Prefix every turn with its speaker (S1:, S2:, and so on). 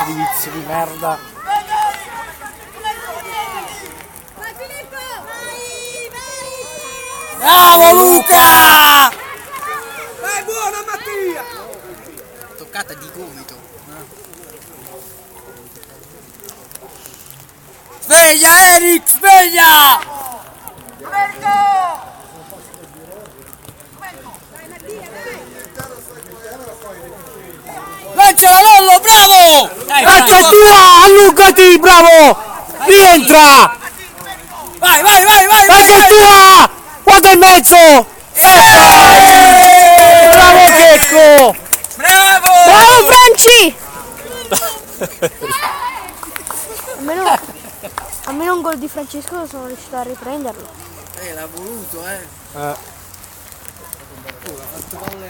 S1: cazzo di vizio di merda. Bravo Luca!
S2: Buona Mattia!
S3: Toccata di gomito.
S1: Sveglia Eric, sveglia! Lanciala Lollo, bravo!
S2: Cazzo è tua! Allungati, bravo! Rientra!
S1: Vai, vai, vai, vai!
S2: Cazzo è tua! Guarda in mezzo! Bravo Checco!
S1: Bravo!
S4: Bravo Franci! Almeno un gol di Francesco sono riuscito a riprenderlo.
S3: L'ha voluto,
S1: Eh.
S3: Oh, ha fatto palle.